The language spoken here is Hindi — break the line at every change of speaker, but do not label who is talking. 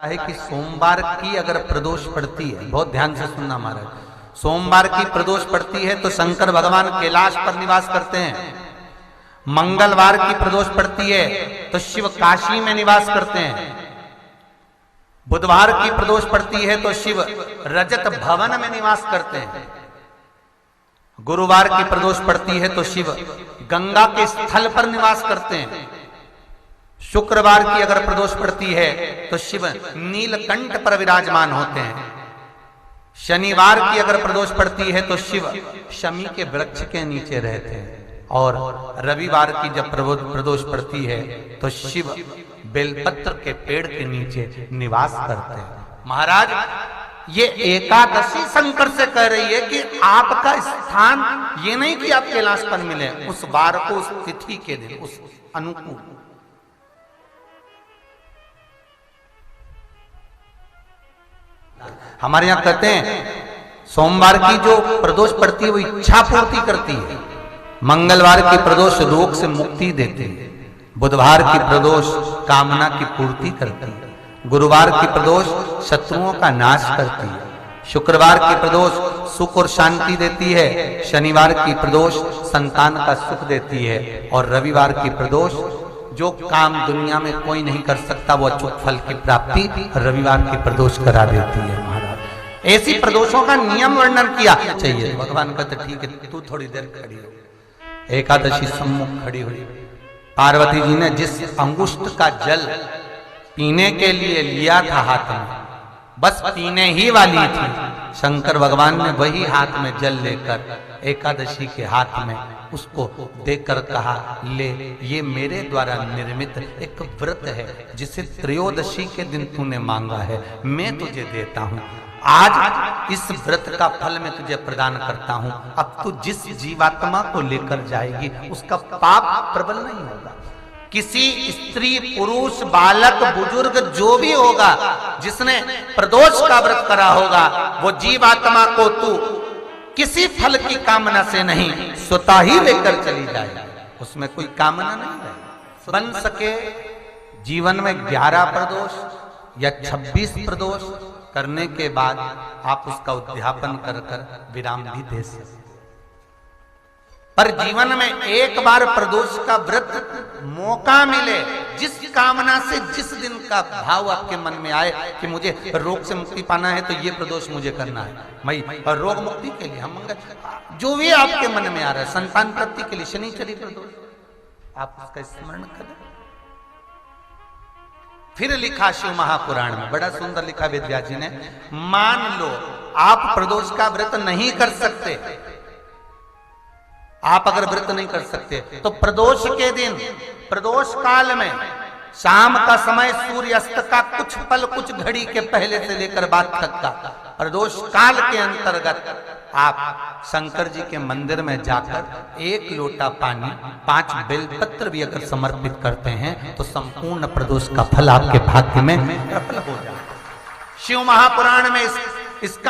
है कि सोमवार की अगर प्रदोष पड़ती है, बहुत ध्यान से सुनना महाराज, सोमवार की प्रदोष पड़ती है तो शंकर भगवान कैलाश पर निवास करते हैं। मंगलवार की प्रदोष पड़ती है तो शिव काशी में निवास करते हैं। बुधवार की प्रदोष पड़ती है तो शिव रजत भवन में निवास करते हैं। गुरुवार की प्रदोष पड़ती है तो शिव गंगा के स्थल पर निवास करते हैं। शुक्रवार की अगर प्रदोष पड़ती है तो शिव नीलकंठ पर विराजमान होते हैं। शनिवार की अगर प्रदोष पड़ती है तो शिव शमी के वृक्ष के नीचे रहते हैं। और रविवार की जब प्रदोष पड़ती है तो शिव बेलपत्र के पेड़ के नीचे निवास करते हैं। महाराज ये एकादशी शंकर से कह रही है कि आपका स्थान ये नहीं कि आप कैलाश पर मिले, उस वार को, उस तिथि के दिन, उस अनुकूल। हमारे यहां कहते हैं सोमवार की जो प्रदोष पड़ती है वो इच्छा पूर्ति करती है। मंगलवार की प्रदोष रोग से मुक्ति देती है। बुधवार की प्रदोष कामना की पूर्ति करती है। गुरुवार की प्रदोष शत्रुओं का नाश करती है। शुक्रवार की प्रदोष सुख और शांति देती है। शनिवार की प्रदोष संतान का सुख देती है। और रविवार की प्रदोष जो काम दुनिया में कोई नहीं कर सकता वो अचूक फल की प्राप्ति रविवार की प्रदोष करा देती है। महाराज ऐसी प्रदोषों का नियम वर्णन किया चाहिए। भगवान कहते ठीक है तू थोड़ी देर खड़ी हो। एकादशी सम्मुख खड़ी हुई। पार्वती जी ने जिस अंगुष्ठ का जल पीने के लिए लिया था हाथ में, बस पीने ही वाली थी, शंकर भगवान ने वही हाथ में जल लेकर एकादशी के हाथ में उसको देकर कहा, ले ये मेरे द्वारा निर्मित एक व्रत है जिसे त्रयोदशी के दिन तूने मांगा है, मैं तुझे देता हूं। आज इस व्रत का फल मैं तुझे प्रदान करता हूं। अब तू जिस जीवात्मा को लेकर जाएगी उसका पाप प्रबल नहीं होगा। किसी स्त्री, पुरुष, बालक, बुजुर्ग जो भी होगा जिसने प्रदोष का व्रत करा होगा वो जीवात्मा को तू किसी फल की कामना से नहीं स्वतः ही लेकर चली जाए। उसमें कोई कामना नहीं है। बन सके जीवन में 11 प्रदोष या 26 प्रदोष करने के बाद आप उसका उद्यापन कर विराम भी दे सकते। पर जीवन में एक बार प्रदोष का व्रत मौका मिले, जिस कामना से जिस दिन का भाव आपके मन में आए कि मुझे रोग से मुक्ति पाना है तो ये प्रदोष मुझे करना है, मैं रोग मुक्ति के लिए, हम जो भी आपके मन में आ रहा है, संतान प्राप्ति के लिए शनिचरी प्रदोष, आप उसका स्मरण करें। फिर लिखा शिव महापुराण में, बड़ा सुंदर लिखा वेदव्यास जी ने, मान लो आप प्रदोष का व्रत नहीं कर सकते, आप अगर व्रत नहीं कर सकते तो प्रदोष के दिन, प्रदोष काल में शाम का समय सूर्यास्त का कुछ पल, कुछ घड़ी के पहले से लेकर बाद तक का प्रदोष काल के अंतर्गत आप शंकर जी के मंदिर में जाकर 1 लोटा पानी, 5 बेलपत्र भी अगर समर्पित करते हैं तो संपूर्ण प्रदोष का फल आपके भाग्य में प्रबल हो जाए। शिव महापुराण में इसका